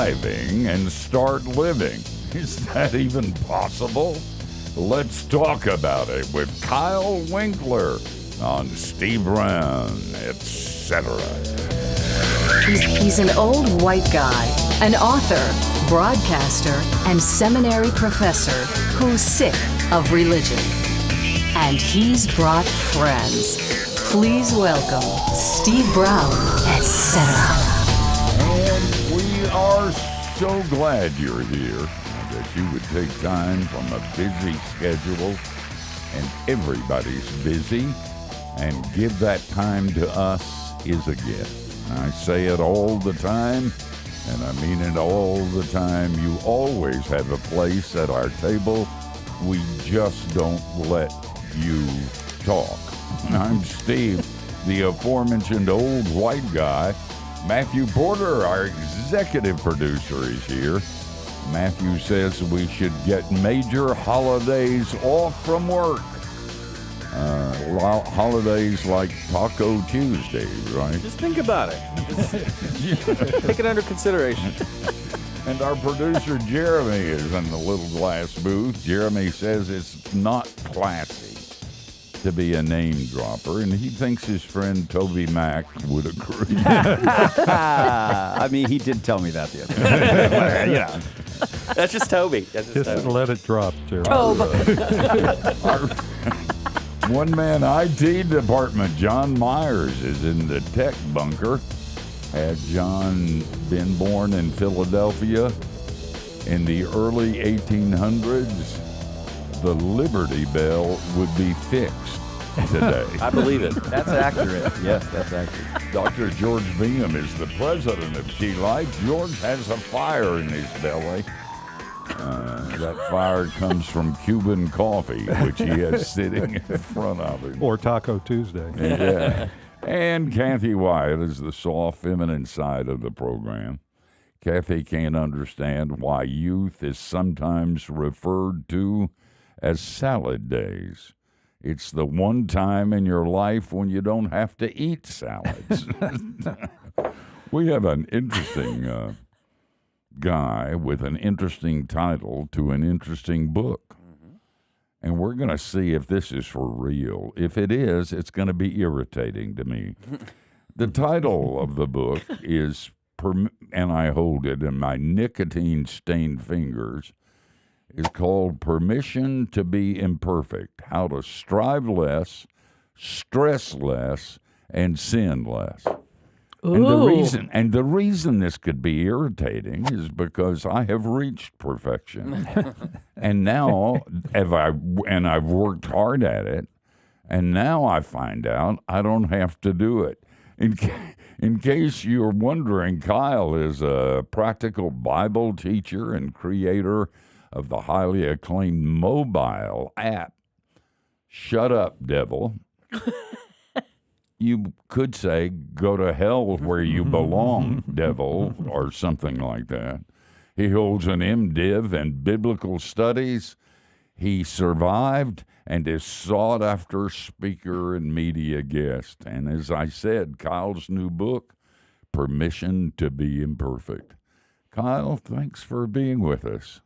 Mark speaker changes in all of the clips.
Speaker 1: surviving and start living. Is that even possible? Let's talk about it with Kyle Winkler on Steve Brown, etc.
Speaker 2: He's an old white guy, an author, broadcaster, and seminary professor who's sick of religion. And he's brought friends. Please welcome Steve Brown, etc.
Speaker 1: And we are so glad you're here, that you would take time from a busy schedule, and everybody's busy, and give that time to us is a gift. I say it all the time, and I mean it all the time. You always have a place at our table. We just don't let you talk. I'm Steve, the aforementioned old white guy. Matthew Porter, our executive producer, is here. Matthew says we should get major holidays off from work. Holidays like Taco Tuesday, right?
Speaker 3: Just think about it. Just take it under consideration.
Speaker 1: And our producer, Jeremy, is in the little glass booth. Jeremy says it's not classy to be a name dropper, and he thinks his friend Toby Mack would agree.
Speaker 4: I mean, he did tell me that the other day.
Speaker 3: Yeah. That's just Toby. That's just Toby.
Speaker 5: Let it drop, Jeremy.
Speaker 1: Our one-man IT department, John Myers, is in the tech bunker. Had John been born in Philadelphia in the early 1800s, the Liberty Bell would be fixed today.
Speaker 3: I believe it.
Speaker 4: That's accurate. Yes, that's accurate.
Speaker 1: Dr. George Bingham is the president of Key Light. George has a fire in his belly. That fire comes from Cuban coffee, which he has sitting in front of him.
Speaker 5: Or Taco Tuesday.
Speaker 1: Yeah. And Kathy Wyatt is the soft, feminine side of the program. Kathy can't understand why youth is sometimes referred to as salad days. It's the one time in your life when you don't have to eat salads. We have an interesting guy with an interesting title to an interesting book. And we're going to see if this is for real. If it is, it's going to be irritating to me. The title of the book is, and I hold it in my nicotine-stained fingers, is called Permission to be Imperfect, How to Strive Less, Stress Less, and Sin Less. And the reason this could be irritating is because I have reached perfection. And now, I've worked hard at it, and now I find out I don't have to do it. In case you're wondering, Kyle is a practical Bible teacher and creator of the highly acclaimed mobile app, Shut Up, Devil. You could say, go to hell where you belong, devil, or something like that. He holds an MDiv in biblical studies. He survived and is sought-after speaker and media guest. And as I said, Kyle's new book, Permission to be Imperfect. Kyle, thanks for being with us.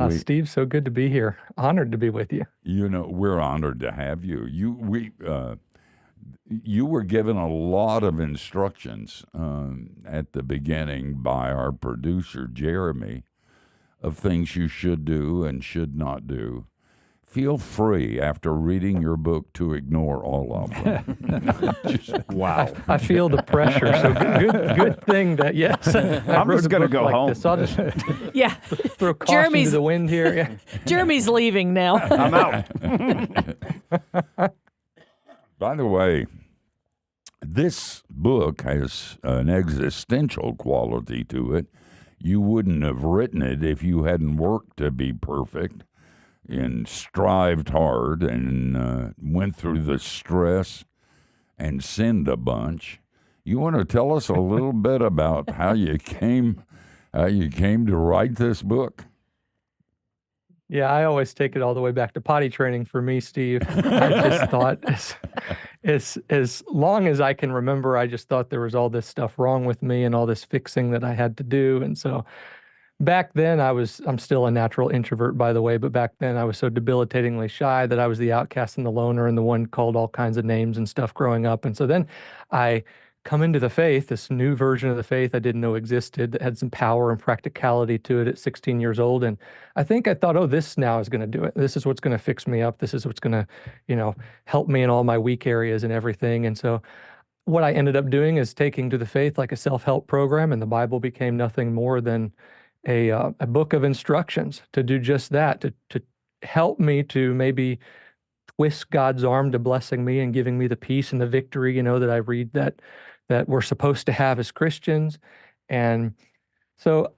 Speaker 6: Steve, so good to be here. Honored to be with you.
Speaker 1: You know, we're honored to have you. You were given a lot of instructions at the beginning by our producer, Jeremy, of things you should do and should not do. Feel free, after reading your book, to ignore all of them.
Speaker 6: Wow. I feel the pressure, so good thing that, yes.
Speaker 4: I'm just going to go home.
Speaker 6: This. I'll just
Speaker 7: Yeah.
Speaker 6: throw caution to the wind here. Yeah.
Speaker 7: Jeremy's leaving now.
Speaker 4: I'm out.
Speaker 1: By the way, this book has an existential quality to it. You wouldn't have written it if you hadn't worked to be perfect and strived hard and went through the stress and sinned a bunch. You want to tell us a little bit about how you came to write this book?
Speaker 6: Yeah, I always take it all the way back to potty training for me, Steve. I just thought as long as I can remember, I just thought there was all this stuff wrong with me and all this fixing that I had to do. And so back then I'm still a natural introvert, by the way, but back then I was so debilitatingly shy that I was the outcast and the loner and the one called all kinds of names and stuff growing up. And so then I come into the faith, this new version of the faith I didn't know existed that had some power and practicality to it at 16 years old. And I thought, oh, this now is going to do it. This is what's going to fix me up. This is what's going to, help me in all my weak areas and everything. And so what I ended up doing is taking to the faith like a self-help program, and the Bible became nothing more than a book of instructions to do just that, to help me to maybe twist God's arm to blessing me and giving me the peace and the victory, that I read that we're supposed to have as Christians. And so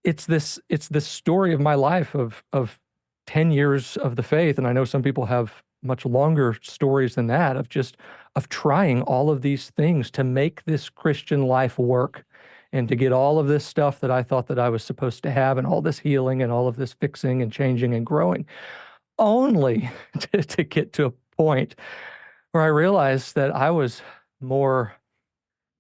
Speaker 6: it's this story of my life of 10 years of the faith. And I know some people have much longer stories than that of trying all of these things to make this Christian life work and to get all of this stuff that I thought that I was supposed to have and all this healing and all of this fixing and changing and growing, only to get to a point where I realized that I was more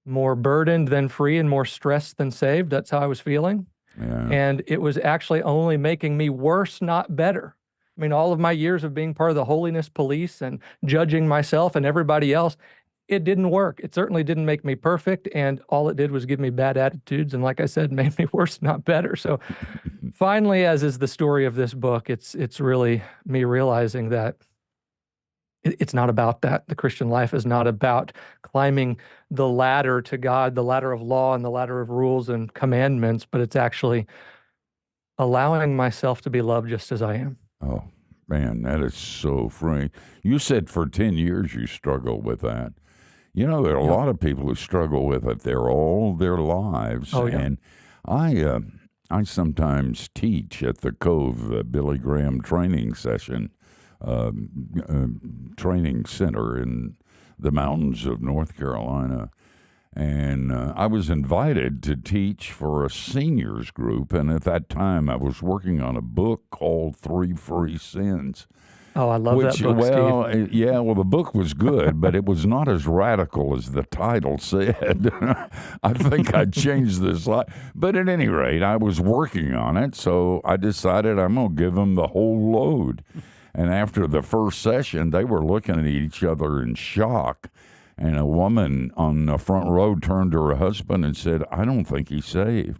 Speaker 6: burdened than free and more stressed than saved. That's how I was feeling.
Speaker 1: Yeah.
Speaker 6: And it was actually only making me worse, not better. I mean, all of my years of being part of the holiness police and judging myself and everybody else, it didn't work. It certainly didn't make me perfect. And all it did was give me bad attitudes. And like I said, made me worse, not better. So finally, as is the story of this book, it's really me realizing that it's not about that. The Christian life is not about climbing the ladder to God, the ladder of law and the ladder of rules and commandments, but it's actually allowing myself to be loved just as I am.
Speaker 1: Oh, man, that is so freeing. You said for 10 years you struggled with that. There are a lot of people who struggle with it all their lives.
Speaker 6: Oh, yeah.
Speaker 1: And I sometimes teach at the Cove, the Billy Graham training session, training center in the mountains of North Carolina. And I was invited to teach for a seniors group. And at that time, I was working on a book called 3 Free Sins.
Speaker 6: Oh, I love that book, Steve.
Speaker 1: Yeah, well, the book was good, but it was not as radical as the title said. I think I changed this lot. But at any rate, I was working on it, so I decided I'm going to give them the whole load. And after the first session, they were looking at each other in shock. And a woman on the front row turned to her husband and said, I don't think he's saved.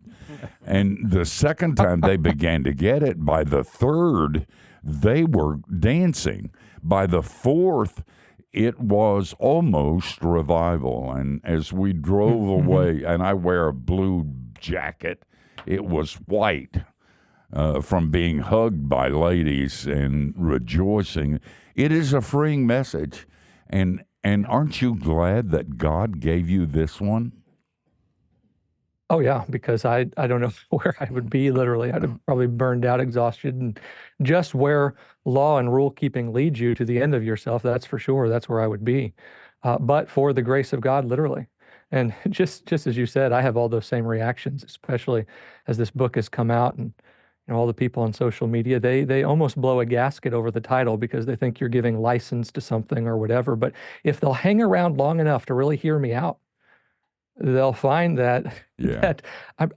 Speaker 1: And the second time they began to get it, by the third, they were dancing. By the fourth, it was almost revival. And as we drove away, and I wear a blue jacket, it was white from being hugged by ladies and rejoicing. It is a freeing message. And aren't you glad that God gave you this one?
Speaker 6: Oh, yeah, because I don't know where I would be, literally. I'd have probably burned out, exhausted, and just where law and rule keeping leads you to the end of yourself, that's for sure. That's where I would be. But for the grace of God, literally. And just as you said, I have all those same reactions, especially as this book has come out, and all the people on social media, they almost blow a gasket over the title because they think you're giving license to something or whatever. But if they'll hang around long enough to really hear me out, they'll find that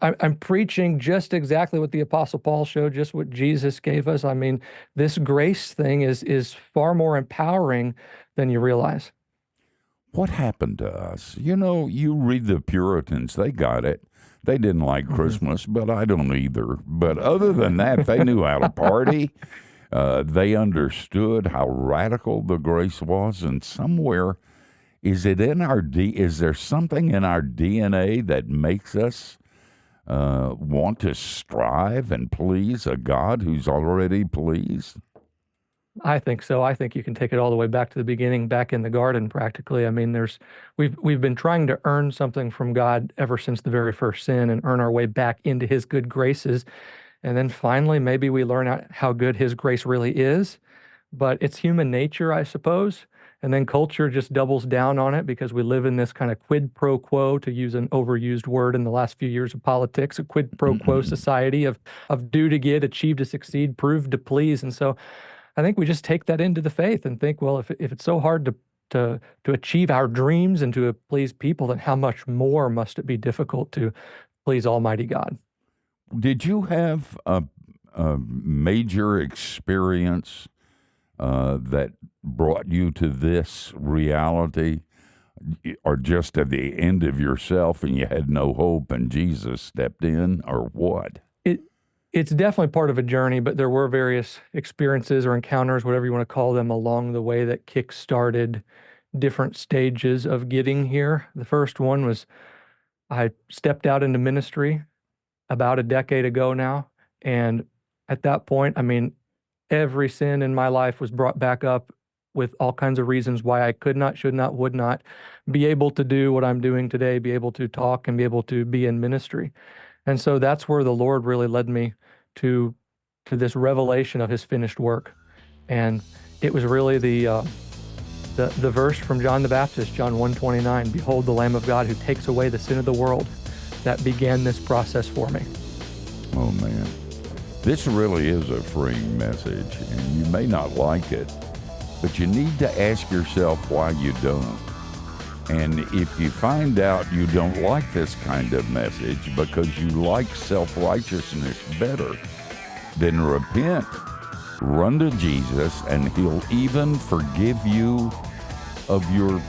Speaker 6: I'm preaching just exactly what the Apostle Paul showed, just what Jesus gave us. I mean, this grace thing is far more empowering than you realize.
Speaker 1: What happened to us? You read the Puritans, they got it. They didn't like Christmas, but I don't either. But other than that, they knew how to party. They understood how radical the grace was, and somewhere, is there something in our DNA that makes us want to strive and please a God who's already pleased?
Speaker 6: I think so. I think you can take it all the way back to the beginning, back in the garden, practically. I mean, we've been trying to earn something from God ever since the very first sin and earn our way back into His good graces. And then finally, maybe we learn out how good His grace really is. But it's human nature, I suppose. And then culture just doubles down on it because we live in this kind of quid pro quo, to use an overused word in the last few years of politics, a quid pro quo society of do to get, achieve to succeed, prove to please. And so I think we just take that into the faith and think, well, if it's so hard to to achieve our dreams and to please people, then how much more must it be difficult to please Almighty God?
Speaker 1: Did you have a major experience that brought you to this reality, or just at the end of yourself and you had no hope and Jesus stepped in, or what?
Speaker 6: It's definitely part of a journey, but there were various experiences or encounters, whatever you want to call them, along the way that kick-started different stages of getting here. The first one was I stepped out into ministry about a decade ago now. And at that point, I mean, every sin in my life was brought back up with all kinds of reasons why I could not, should not, would not be able to do what I'm doing today, be able to talk and be able to be in ministry. And so that's where the Lord really led me to this revelation of his finished work. And it was really the verse from John the Baptist, John 1:29, "Behold the Lamb of God who takes away the sin of the world," that began this process for me.
Speaker 1: Oh, man. This really is a freeing message, and you may not like it, but you need to ask yourself why you don't. And if you find out you don't like this kind of message because you like self-righteousness better, then repent, run to Jesus, and he'll even forgive you of your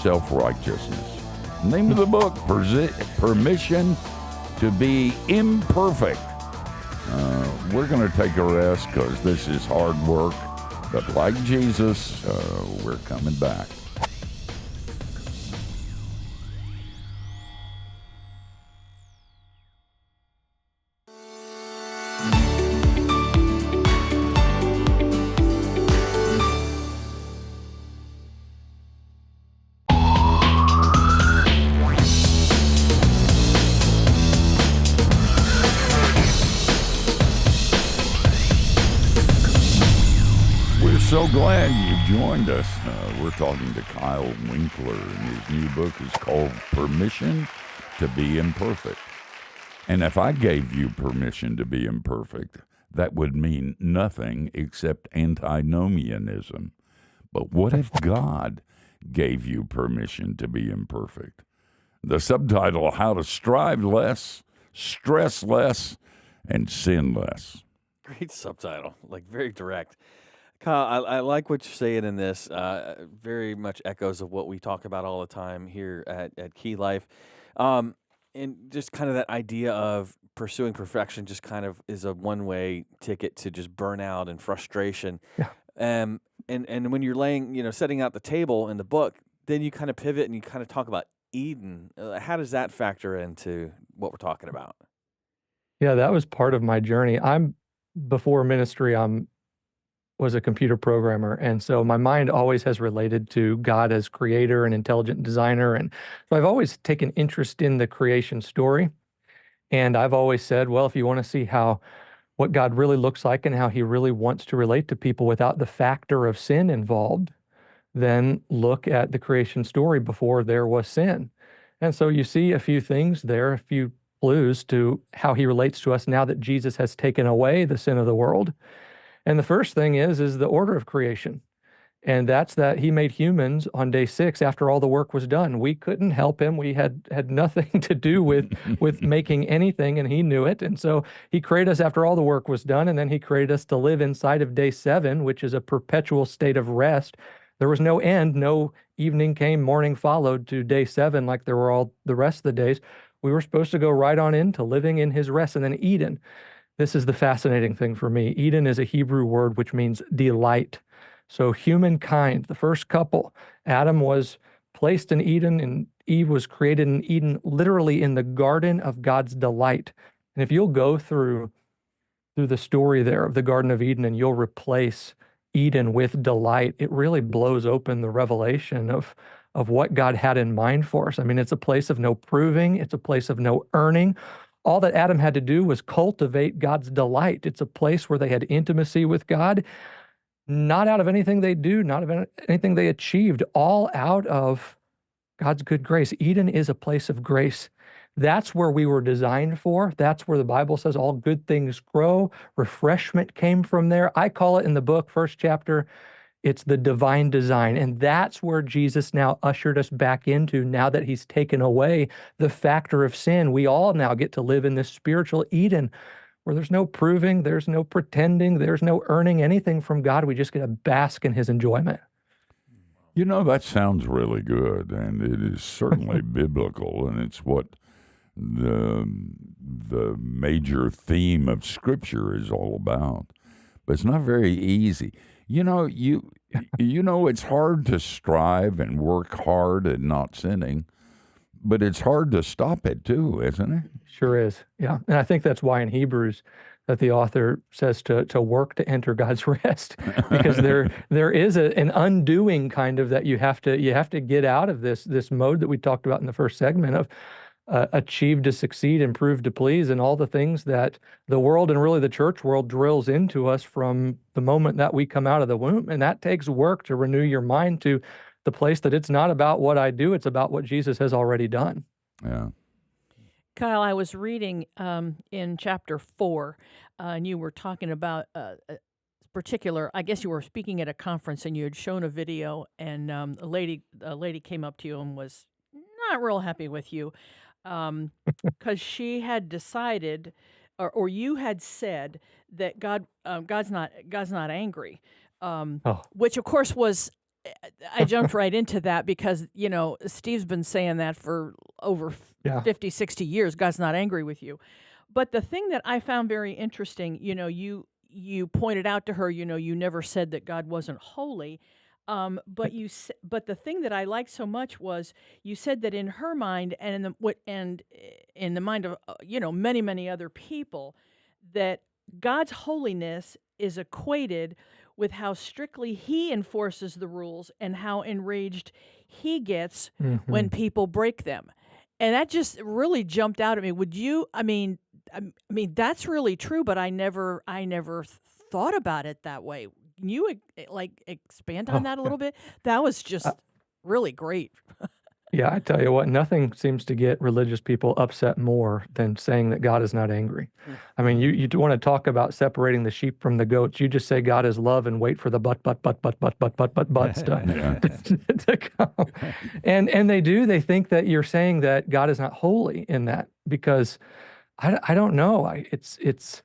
Speaker 1: self-righteousness. Name of the book, Permission to be Imperfect. We're going to take a rest because this is hard work, but like Jesus, we're coming back. So glad you joined us. We're talking to Kyle Winkler, and his new book is called Permission to be Imperfect. And if I gave you permission to be imperfect, that would mean nothing except antinomianism. But what if God gave you permission to be imperfect? The subtitle, How to Strive Less, Stress Less, and Sin Less.
Speaker 3: Great subtitle, like very direct. Kyle, I like what you're saying in this. Very much echoes of what we talk about all the time here at Key Life. And just kind of that idea of pursuing perfection just kind of is a one-way ticket to just burnout and frustration.
Speaker 6: Yeah.
Speaker 3: And when you're setting out the table in the book, then you kind of pivot and you kind of talk about Eden. How does that factor into what we're talking about?
Speaker 6: Yeah, that was part of my journey. Before ministry, was a computer programmer. And so my mind always has related to God as creator and intelligent designer. And so I've always taken interest in the creation story. And I've always said, well, if you want to see what God really looks like and how he really wants to relate to people without the factor of sin involved, then look at the creation story before there was sin. And so you see a few things there, a few clues to how he relates to us now that Jesus has taken away the sin of the world. And the first thing is the order of creation. And that's that he made humans on day 6 after all the work was done. We couldn't help him. We had nothing to do with making anything, and he knew it. And so he created us after all the work was done, and then he created us to live inside of day 7, which is a perpetual state of rest. There was no end, no evening came, morning followed to day 7 like there were all the rest of the days. We were supposed to go right on into living in his rest. And then Eden. This is the fascinating thing for me. Eden is a Hebrew word which means delight. So humankind, the first couple, Adam was placed in Eden and Eve was created in Eden, literally in the garden of God's delight. And if you'll go through the story there of the Garden of Eden and you'll replace Eden with delight, it really blows open the revelation of what God had in mind for us. I mean, it's a place of no proving. It's a place of no earning. All that Adam had to do was cultivate God's delight. It's a place where they had intimacy with God, not out of anything they do, not of anything they achieved, all out of God's good grace. Eden is a place of grace. That's where we were designed for. That's where the Bible says all good things grow. Refreshment came from there. I call it in the book, first chapter, It's the divine design. And that's where Jesus now ushered us back into, now that he's taken away the factor of sin. We all now get to live in this spiritual Eden where there's no proving, there's no pretending, there's no earning anything from God. We just get to bask in his enjoyment.
Speaker 1: You know, that sounds really good, and it is certainly biblical, and it's what the major theme of Scripture is all about. But it's not very easy. You know, it's hard to strive and work hard at not sinning, but it's hard to stop it too, isn't it?
Speaker 6: Sure is. Yeah. And I think that's why in Hebrews that the author says to work to enter God's rest, because there is an undoing kind of that you have to get out of this mode that we talked about in the first segment of achieve to succeed, improve to please, and all the things that the world and really the church world drills into us from the moment that we come out of the womb. And that takes work to renew your mind to the place that it's not about what I do, it's about what Jesus has already done.
Speaker 1: Yeah.
Speaker 7: Kyle, I was reading in chapter 4, and you were talking about a particular, I guess you were speaking at a conference and you had shown a video, and a lady came up to you and was not real happy with you because she had decided, or you had said that God's not angry, which of course was. I jumped right into that because, Steve's been saying that for over 50, 60 years. God's not angry with you. But the thing that I found very interesting, you pointed out to her, you never said that God wasn't holy. But the thing that I liked so much was you said that in her mind and in the mind of, many, many other people, that God's holiness is equated with how strictly he enforces the rules and how enraged he gets when people break them. And that just really jumped out at me. Would you, I mean, that's really true, but I never thought about it that way. Can you expand on that a little bit? That was just really great.
Speaker 6: Yeah, I tell you what, nothing seems to get religious people upset more than saying that God is not angry. I mean, you want to talk about separating the sheep from the goats. You just say God is love and wait for the but stuff to come. And they do. They think that you're saying that God is not holy in that because I don't know. It's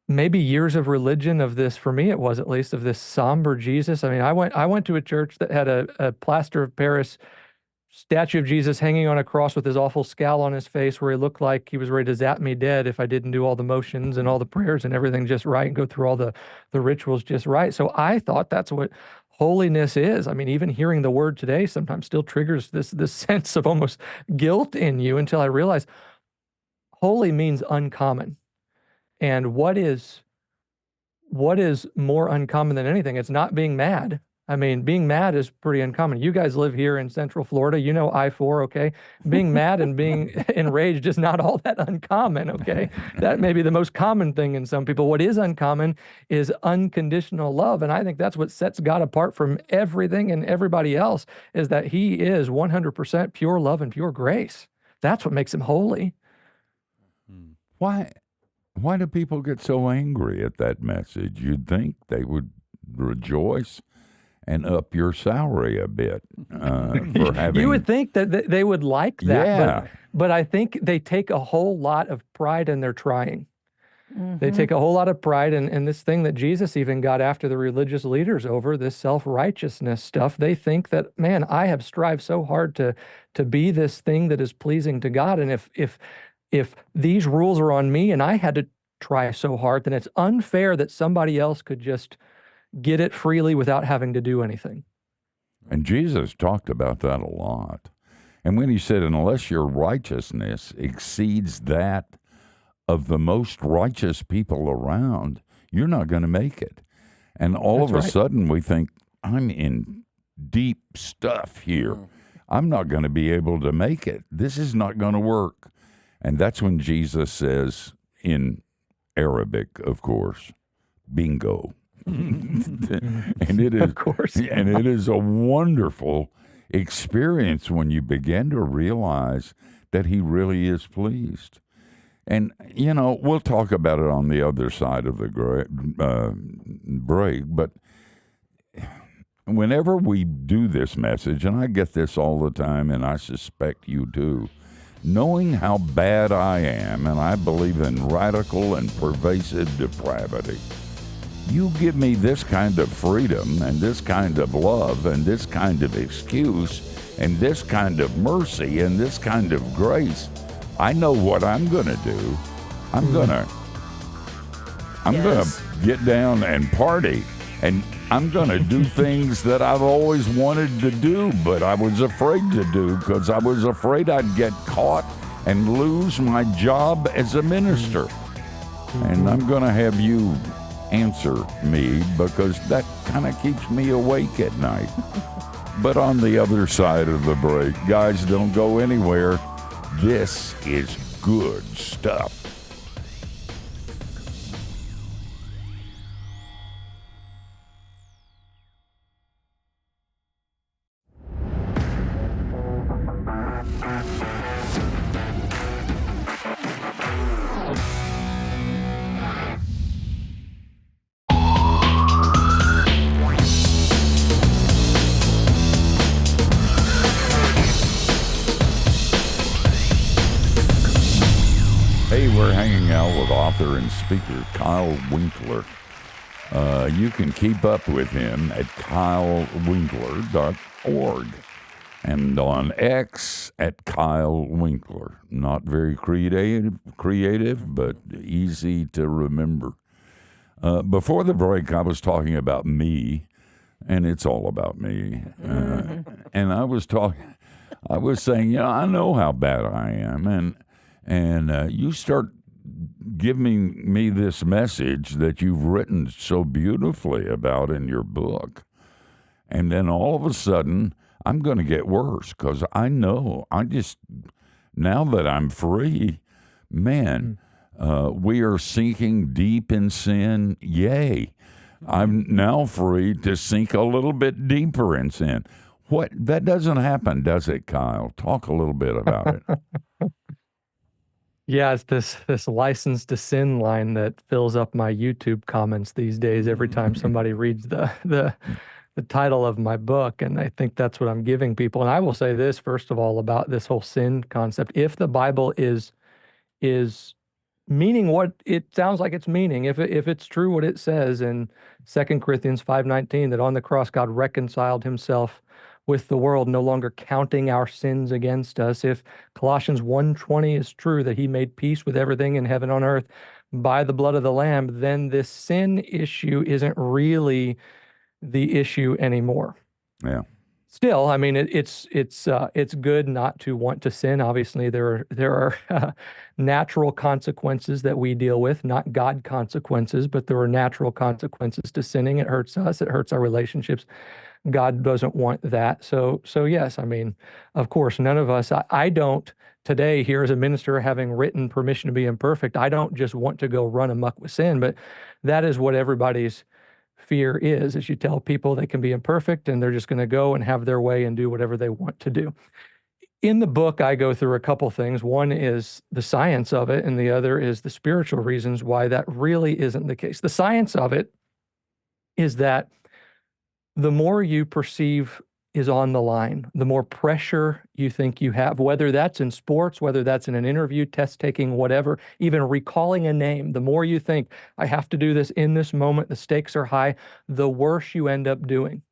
Speaker 6: maybe years of religion of this, for me it was at least, of this somber Jesus. I mean, I went to a church that had a plaster of Paris statue of Jesus hanging on a cross with his awful scowl on his face where he looked like he was ready to zap me dead if I didn't do all the motions and all the prayers and everything just right and go through all the rituals just right. So I thought that's what holiness is. I mean, even hearing the word today sometimes still triggers this sense of almost guilt in you until I realized holy means uncommon. And what is more uncommon than anything? It's not being mad. I mean, being mad is pretty uncommon. You guys live here in Central Florida. You know I-4, okay? Being mad and being enraged is not all that uncommon, okay? That may be the most common thing in some people. What is uncommon is unconditional love, and I think that's what sets God apart from everything and everybody else, is that he is 100% pure love and pure grace. That's what makes him holy.
Speaker 1: Why do people get so angry at that message? You'd think they would rejoice and up your salary a bit for having...
Speaker 6: You would think that they would like that,
Speaker 1: Yeah.
Speaker 6: but I think they take a whole lot of pride in their trying. They take a whole lot of pride in this thing that Jesus even got after the religious leaders over, this self-righteousness stuff. They think that, man, I have strived so hard to be this thing that is pleasing to God, and if these rules are on me and I had to try so hard, then it's unfair that somebody else could just get it freely without having to do anything.
Speaker 1: And Jesus talked about that a lot. And when he said, unless your righteousness exceeds that of the most righteous people around, you're not going to make it. And all of a sudden we think, I'm in deep stuff here. I'm not going to be able to make it. This is not going to work. And that's when Jesus says, in Arabic, of course, bingo. And it is,
Speaker 6: Of course.
Speaker 1: and it is a wonderful experience when you begin to realize that he really is pleased. And, we'll talk about it on the other side of the break, but whenever we do this message, and I get this all the time, and I suspect you do, knowing how bad I am, and I believe in radical and pervasive depravity, you give me this kind of freedom and this kind of love and this kind of excuse and this kind of mercy and this kind of grace. I know what I'm going to do. I'm going to get down and party, and I'm going to do things that I've always wanted to do, but I was afraid to do because I was afraid I'd get caught and lose my job as a minister. And I'm going to have you answer me because that kind of keeps me awake at night. But on the other side of the break, guys, don't go anywhere. This is good stuff. Hey, we're hanging out with author and speaker Kyle Winkler. You can keep up with him at kylewinkler.org and on X at Kyle Winkler. Not very creative, but easy to remember. Before the break, I was talking about me, and it's all about me. And I was saying, I know how bad I am, and you start giving me this message that you've written so beautifully about in your book. And then all of a sudden, I'm going to get worse because I know, now that I'm free, man, we are sinking deep in sin. Yay. I'm now free to sink a little bit deeper in sin. That doesn't happen, does it, Kyle? Talk a little bit about it.
Speaker 6: Yeah, it's this license to sin line that fills up my YouTube comments these days every time somebody reads the title of my book, and I think that's what I'm giving people. And I will say this, first of all, about this whole sin concept. If the Bible is meaning what it sounds like it's meaning, if it's true what it says in 2 Corinthians 5:19, that on the cross God reconciled himself with the world, no longer counting our sins against us, if Colossians 1:20 is true, that he made peace with everything in heaven on earth by the blood of the Lamb, then this sin issue isn't really the issue anymore.
Speaker 1: Yeah.
Speaker 6: Still, I mean, it's good not to want to sin. Obviously, there are natural consequences that we deal with, not God consequences, but there are natural consequences to sinning. It hurts us. It hurts our relationships. God doesn't want that. So yes, I mean, of course, none of us, I don't today here as a minister, having written Permission to Be Imperfect, I don't just want to go run amok with sin, but that is what everybody's fear is you tell people they can be imperfect and they're just going to go and have their way and do whatever they want to do. In the book, I go through a couple things. One is the science of it, and the other is the spiritual reasons why that really isn't the case. The science of it is that the more you perceive is on the line, the more pressure you think you have, whether that's in sports, whether that's in an interview, test taking, whatever, even recalling a name, the more you think, I have to do this in this moment, the stakes are high, the worse you end up doing.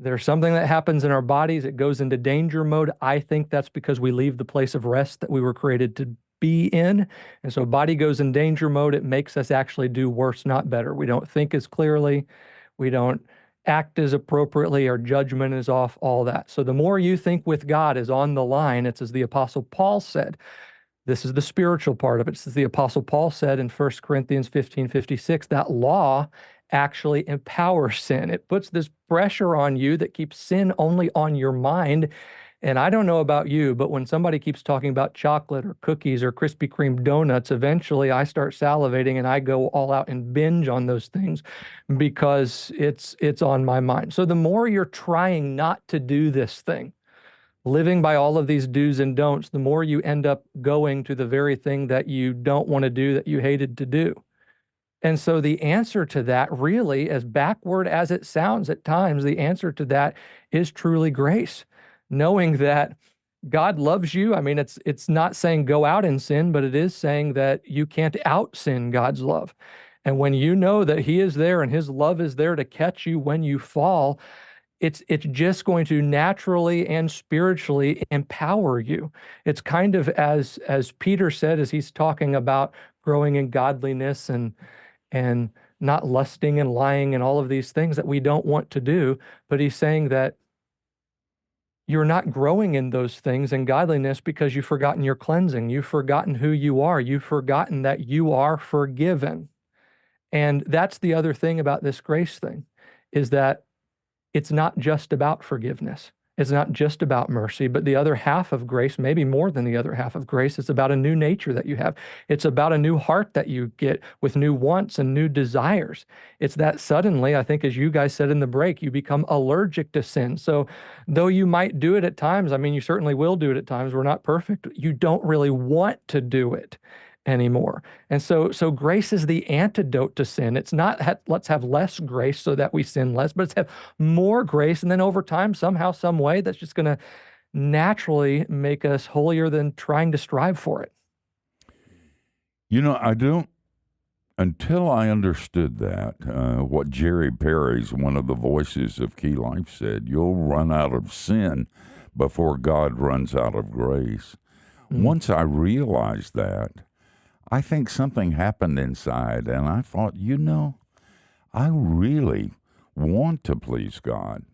Speaker 6: There's something that happens in our bodies, it goes into danger mode. I think that's because we leave the place of rest that we were created to be in. And so body goes in danger mode, it makes us actually do worse, not better. We don't think as clearly, we don't act as appropriately, our judgment is off, all that. So the more you think with God is on the line, it's as the Apostle Paul said. This is the spiritual part of it. It's as the Apostle Paul said in 1 Corinthians 15:56, that law actually empowers sin. It puts this pressure on you that keeps sin only on your mind. And I don't know about you, but when somebody keeps talking about chocolate or cookies or Krispy Kreme donuts, eventually I start salivating and I go all out and binge on those things because it's on my mind. So the more you're trying not to do this thing, living by all of these do's and don'ts, the more you end up going to the very thing that you don't want to do, that you hated to do. And so the answer to that, really, as backward as it sounds at times, the answer to that is truly grace. Knowing that God loves you. I mean, it's not saying go out and sin, but it is saying that you can't out sin God's love. And when you know that He is there and His love is there to catch you when you fall, it's just going to naturally and spiritually empower you. It's kind of as Peter said, as he's talking about growing in godliness and not lusting and lying and all of these things that we don't want to do, but he's saying that you're not growing in those things in godliness because you've forgotten your cleansing. You've forgotten who you are. You've forgotten that you are forgiven. And that's the other thing about this grace thing, is that it's not just about forgiveness. It's not just about mercy, but the other half of grace, maybe more than the other half of grace, it's about a new nature that you have. It's about a new heart that you get with new wants and new desires. It's that suddenly, I think, as you guys said in the break, you become allergic to sin. So though you might do it at times, I mean, you certainly will do it at times. We're not perfect. You don't really want to do it anymore. And so grace is the antidote to sin. It's not let's have less grace so that we sin less, but let's have more grace. And then over time, somehow, some way, that's just going to naturally make us holier than trying to strive for it.
Speaker 1: I don't, until I understood that, what Jerry Perry's, one of the voices of Key Life, said, you'll run out of sin before God runs out of grace. Once I realized that, I think something happened inside, and I thought, I really want to please God.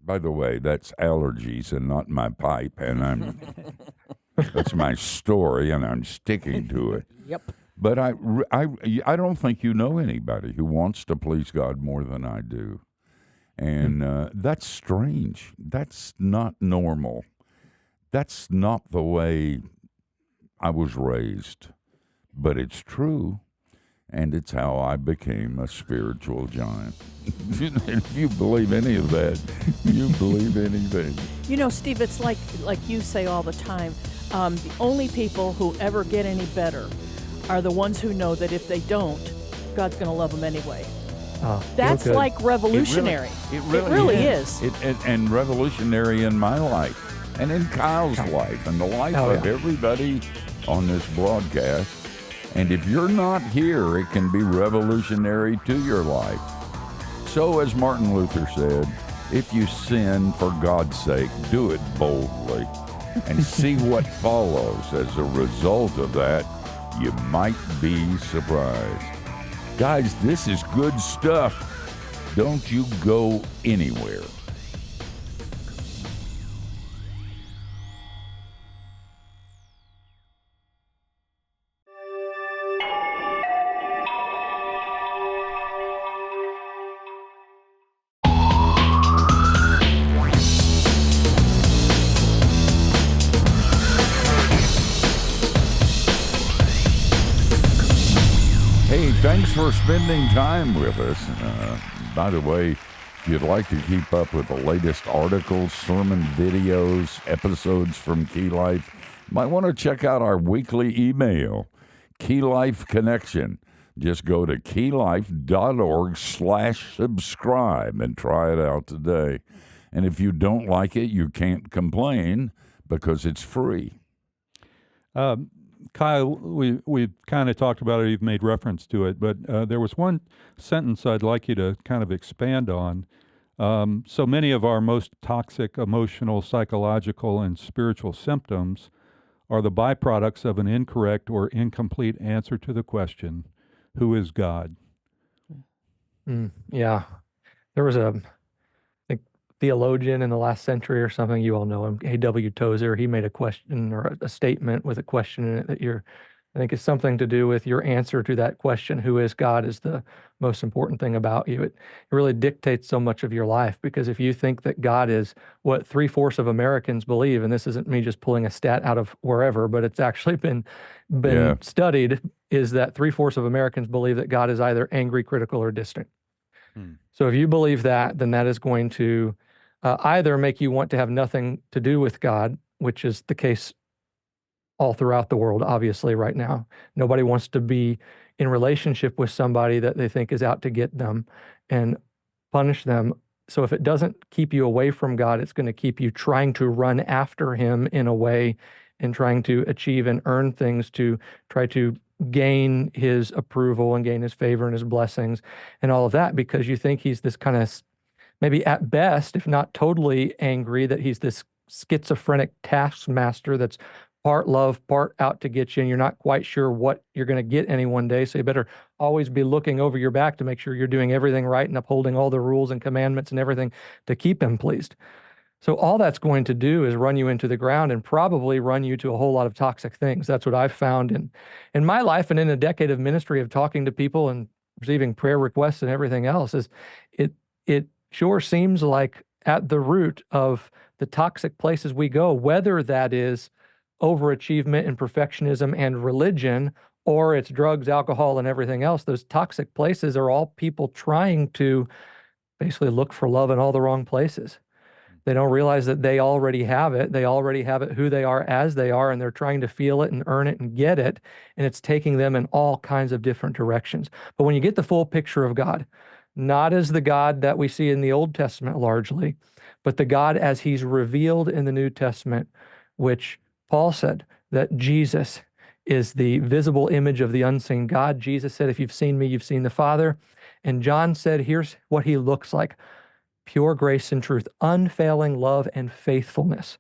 Speaker 1: By the way, that's allergies and not my pipe, and that's my story, and I'm sticking to it.
Speaker 7: Yep.
Speaker 1: But I don't think you know anybody who wants to please God more than I do, and that's strange. That's not normal. That's not the way I was raised, but it's true, and it's how I became a spiritual giant. If you believe any of that, you believe anything.
Speaker 7: Steve, it's like you say all the time, the only people who ever get any better are the ones who know that if they don't, God's going to love them anyway. That's like revolutionary.
Speaker 1: It
Speaker 7: really is.
Speaker 1: And revolutionary in my life. And in Kyle's life, and the life of everybody on this broadcast. And if you're not here, it can be revolutionary to your life. So, as Martin Luther said, if you sin, for God's sake, do it boldly. And see what follows as a result of that. You might be surprised. Guys, this is good stuff. Don't you go anywhere. Thanks for spending time with us. By the way, if you'd like to keep up with the latest articles, sermon videos, episodes from Key Life, you might want to check out our weekly email, Key Life Connection. Just go to keylife.org/subscribe and try it out today. And if you don't like it, you can't complain because it's free.
Speaker 5: Kyle, we kind of talked about it. You've made reference to it, but there was one sentence I'd like you to kind of expand on. So many of our most toxic emotional, psychological, and spiritual symptoms are the byproducts of an incorrect or incomplete answer to the question, who is God?
Speaker 6: Yeah. There was a theologian in the last century or something, you all know him, A.W. Tozer. He made a question or a statement with a question in it that I think it's something to do with your answer to that question, who is God, is the most important thing about you. It really dictates so much of your life, because if you think that God is what 3/4 of Americans believe, and this isn't me just pulling a stat out of wherever, but it's actually been studied, is that 3/4 of Americans believe that God is either angry, critical, or distant. So if you believe that, then that is going to either make you want to have nothing to do with God, which is the case all throughout the world, obviously, right now. Nobody wants to be in relationship with somebody that they think is out to get them and punish them. So if it doesn't keep you away from God, it's going to keep you trying to run after him in a way and trying to achieve and earn things to try to gain his approval and gain his favor and his blessings and all of that, because you think he's this kind of, maybe at best, if not totally angry, that he's this schizophrenic taskmaster that's part love, part out to get you, and you're not quite sure what you're going to get any one day. So you better always be looking over your back to make sure you're doing everything right and upholding all the rules and commandments and everything to keep him pleased. So all that's going to do is run you into the ground and probably run you to a whole lot of toxic things. That's what I've found in my life and in a decade of ministry of talking to people and receiving prayer requests and everything else. Is it sure seems like at the root of the toxic places we go, whether that is overachievement and perfectionism and religion, or it's drugs, alcohol, and everything else, those toxic places are all people trying to basically look for love in all the wrong places. They don't realize that they already have it. They already have it who they are as they are, and they're trying to feel it and earn it and get it, and it's taking them in all kinds of different directions. But when you get the full picture of God, not as the God that we see in the Old Testament largely, but the God as he's revealed in the New Testament, which Paul said that Jesus is the visible image of the unseen God. Jesus said, if you've seen me, you've seen the Father. And John said, here's what he looks like: pure grace and truth, unfailing love and faithfulness.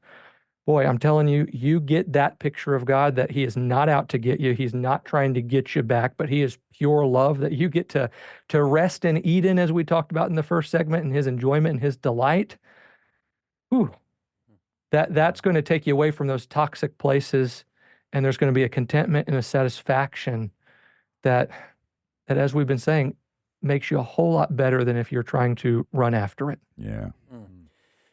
Speaker 6: Boy, I'm telling you, you get that picture of God, that he is not out to get you. He's not trying to get you back, but he is pure love that you get to rest and eat in, as we talked about in the first segment, and his enjoyment and his delight. Ooh, that's going to take you away from those toxic places, and there's going to be a contentment and a satisfaction that as we've been saying, makes you a whole lot better than if you're trying to run after it.
Speaker 1: Yeah.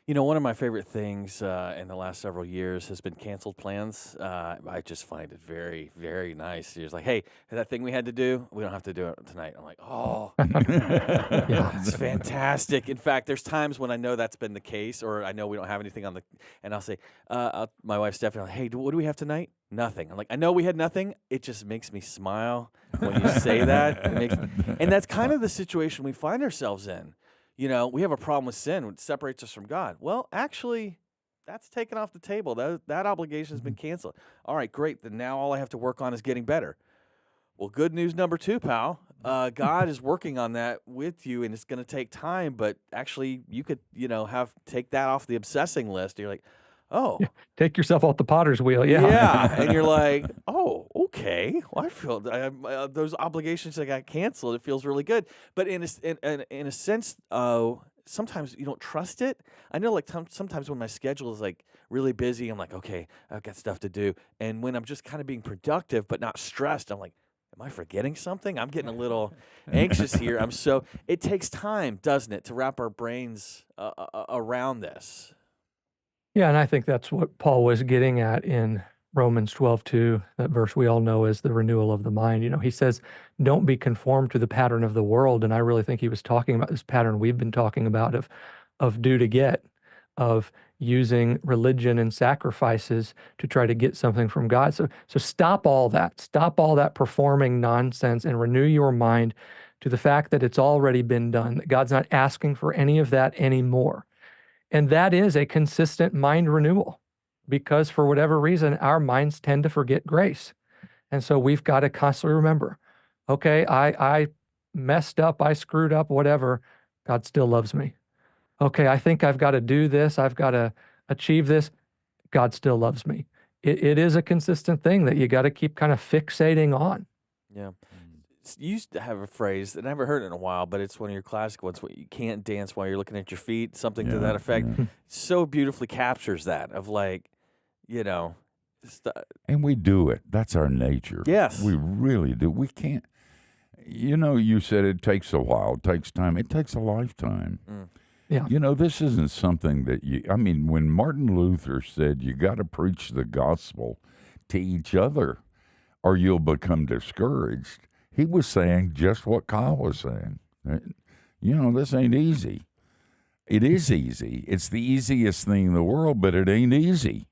Speaker 3: You know, one of my favorite things in the last several years has been canceled plans. I just find it very, very nice. You're just like, hey, that thing we had to do, we don't have to do it tonight. I'm like, oh, yeah, it's fantastic. In fact, there's times when I know that's been the case, or I know we don't have anything on the, and I'll say, my wife Stephanie, I'm like, hey, what do we have tonight? Nothing. I'm like, I know we had nothing. It just makes me smile when you say that. And that's kind of the situation we find ourselves in. You know, we have a problem with sin, which separates us from God. Well, actually, that's taken off the table. That obligation has been canceled. All right, great. Then now all I have to work on is getting better. Well, good news number 2, pal. God is working on that with you, and it's going to take time. But actually, you could, take that off the obsessing list. You're like, oh.
Speaker 6: Yeah, take yourself off the potter's wheel. Yeah.
Speaker 3: Yeah. And you're like, oh, okay. Well, I feel those obligations that got canceled, it feels really good. But in a sense, sometimes you don't trust it. I know, like, sometimes when my schedule is, like, really busy, I'm like, okay, I've got stuff to do. And when I'm just kind of being productive but not stressed, I'm like, am I forgetting something? I'm getting a little anxious here. It takes time, doesn't it, to wrap our brains around this.
Speaker 6: Yeah, and I think that's what Paul was getting at in Romans 12:2, that verse we all know as the renewal of the mind. He says, don't be conformed to the pattern of the world. And I really think he was talking about this pattern we've been talking about of do to get, of using religion and sacrifices to try to get something from God. So stop all that. Stop all that performing nonsense and renew your mind to the fact that it's already been done, that God's not asking for any of that anymore. And that is a consistent mind renewal, because for whatever reason, our minds tend to forget grace. And so we've got to constantly remember, okay, I messed up, I screwed up, whatever, God still loves me. Okay, I think I've got to do this, I've got to achieve this, God still loves me. It is a consistent thing that you got to keep kind of fixating on.
Speaker 3: Yeah. You used to have a phrase that I never heard it in a while, but it's one of your classic ones: you can't dance while you're looking at your feet, something to that effect. Yeah. So beautifully captures that of, like,
Speaker 1: and we do it. That's our nature.
Speaker 3: Yes. We
Speaker 1: really do. We can't, you said it takes a while, it takes time. It takes a lifetime. Yeah. This isn't something that when Martin Luther said you got to preach the gospel to each other or you'll become discouraged, he was saying just what Kyle was saying. This ain't easy. It is easy. It's the easiest thing in the world, but it ain't easy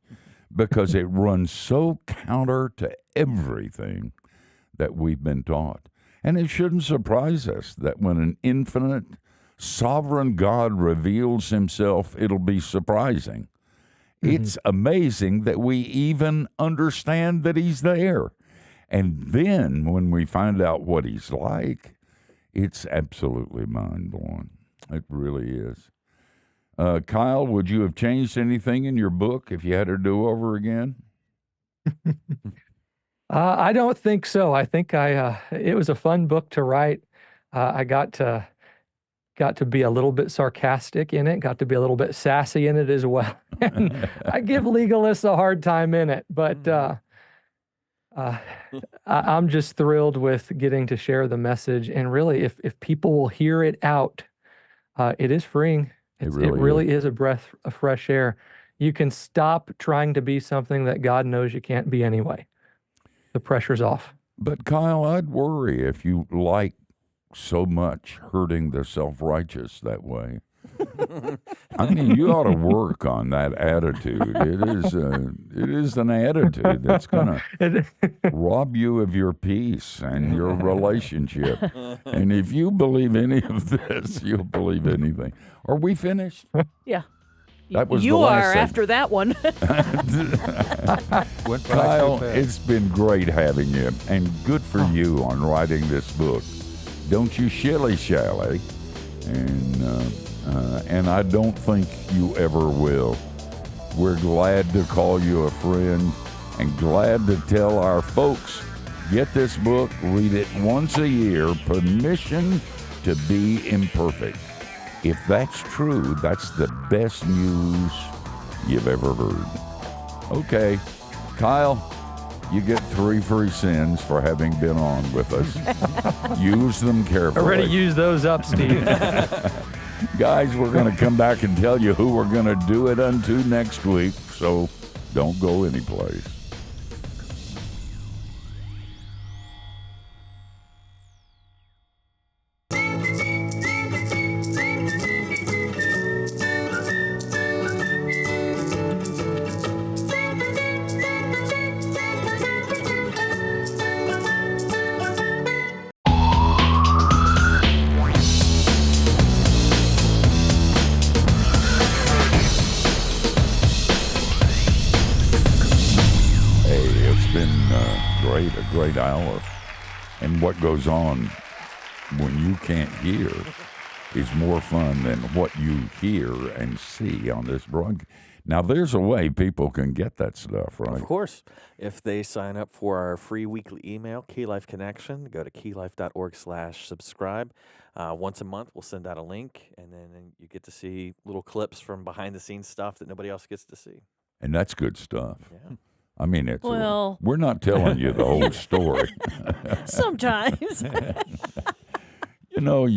Speaker 1: because it runs so counter to everything that we've been taught. And it shouldn't surprise us that when an infinite, sovereign God reveals himself, it'll be surprising. It's amazing that we even understand that he's there. And then when we find out what he's like, it's absolutely mind-blowing. It really is. Kyle, would you have changed anything in your book if you had to do over again?
Speaker 6: I don't think so. I think it was a fun book to write. I got to be a little bit sarcastic in it, got to be a little bit sassy in it as well. And I give legalists a hard time in it, but I'm just thrilled with getting to share the message. And really, if people will hear it out, it is freeing. It really is a breath of fresh air. You can stop trying to be something that God knows you can't be anyway. The pressure's off.
Speaker 1: But Kyle, I'd worry if you like so much hurting the self-righteous that way. I mean, you ought to work on that attitude. It is an attitude that's going to rob you of your peace and your relationship. And if you believe any of this, you'll believe anything. Are we finished?
Speaker 7: Yeah.
Speaker 1: That was
Speaker 7: you
Speaker 1: the last
Speaker 7: are
Speaker 1: segment.
Speaker 7: after that one.
Speaker 1: Kyle, it's been great having you, and good for you on writing this book. Don't you shilly-shally, and I don't think you ever will. We're glad to call you a friend and glad to tell our folks, get this book, read it once a year, Permission to Be Imperfect. If that's true, that's the best news you've ever heard. Okay, Kyle, you get 3 free sins for having been on with us. Use them carefully.
Speaker 6: Already used those up, Steve.
Speaker 1: Guys, we're going to come back and tell you who we're going to do it unto next week, so don't go anyplace. A great hour. And what goes on when you can't hear is more fun than what you hear and see on this broadcast. Now, there's a way people can get that stuff, right?
Speaker 3: Of course. If they sign up for our free weekly email, Key Life Connection, go to keylife.org/subscribe. Once a month, we'll send out a link, and then you get to see little clips from behind-the-scenes stuff that nobody else gets to see.
Speaker 1: And that's good stuff.
Speaker 3: Yeah.
Speaker 1: I mean, it's
Speaker 7: Well-
Speaker 1: we're not telling you the whole story.
Speaker 7: Sometimes.
Speaker 1: You know,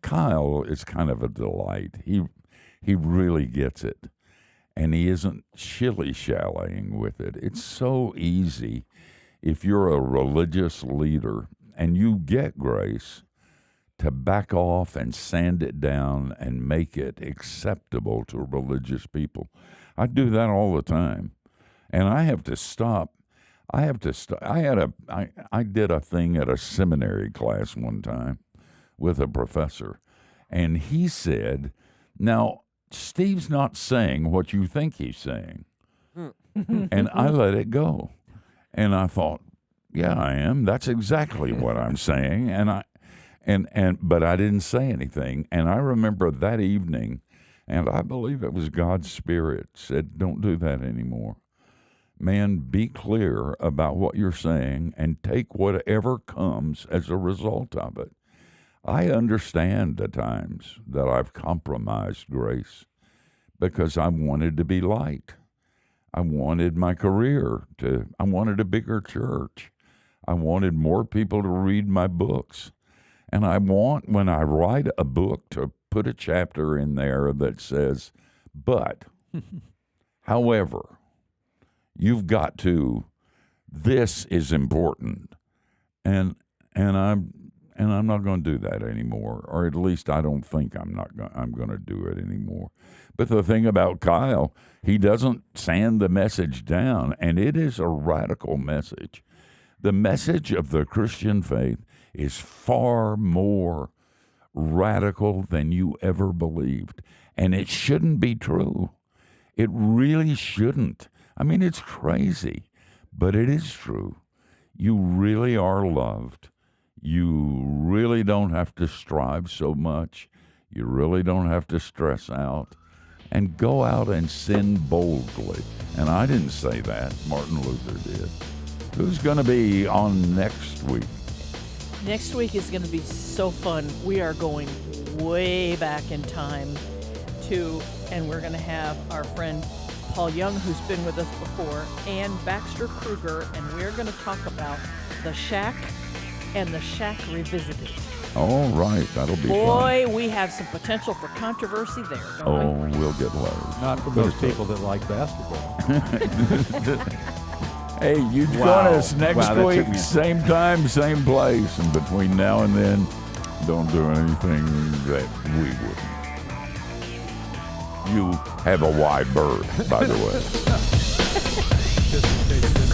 Speaker 1: Kyle is kind of a delight. He really gets it, and he isn't shilly-shallying with it. It's so easy if you're a religious leader and you get grace to back off and sand it down and make it acceptable to religious people. I do that all the time. And I have to stop. I did a thing at a seminary class one time with a professor, and he said, now, Steve's not saying what you think he's saying. And I let it go. And I thought, yeah, I am. That's exactly what I'm saying. But I didn't say anything. And I remember that evening, and I believe it was God's Spirit said, don't do that anymore. Man, be clear about what you're saying and take whatever comes as a result of it. I understand the times that I've compromised grace because I wanted to be light. I wanted my career I wanted a bigger church. I wanted more people to read my books. And I want, when I write a book, to put a chapter in there that says, but, however, you've got to, this is important. And And I'm not going to do that anymore, or at least I don't think I'm going to do it anymore. But the thing about Kyle, he doesn't sand the message down, and it is a radical message. The message of the Christian faith is far more radical than you ever believed, and it shouldn't be true. It really shouldn't. I mean, it's crazy, but it is true. You really are loved. You really don't have to strive so much. You really don't have to stress out. And go out and sin boldly. And I didn't say that. Martin Luther did. Who's going to be on next week?
Speaker 7: Next week is going to be so fun. We are going way back in time and we're going to have our friend Paul Young, who's been with us before, and Baxter Kruger, and we're going to talk about The Shack and The Shack Revisited.
Speaker 1: All right, that'll be fun.
Speaker 7: Boy, we have some potential for controversy there, don't we?
Speaker 1: We'll get lows.
Speaker 5: Not for those people that like basketball.
Speaker 1: Hey, you join us next week, same time, same place, and between now and then, don't do anything that we wouldn't. You have a wide berth, by the way.
Speaker 5: Just in case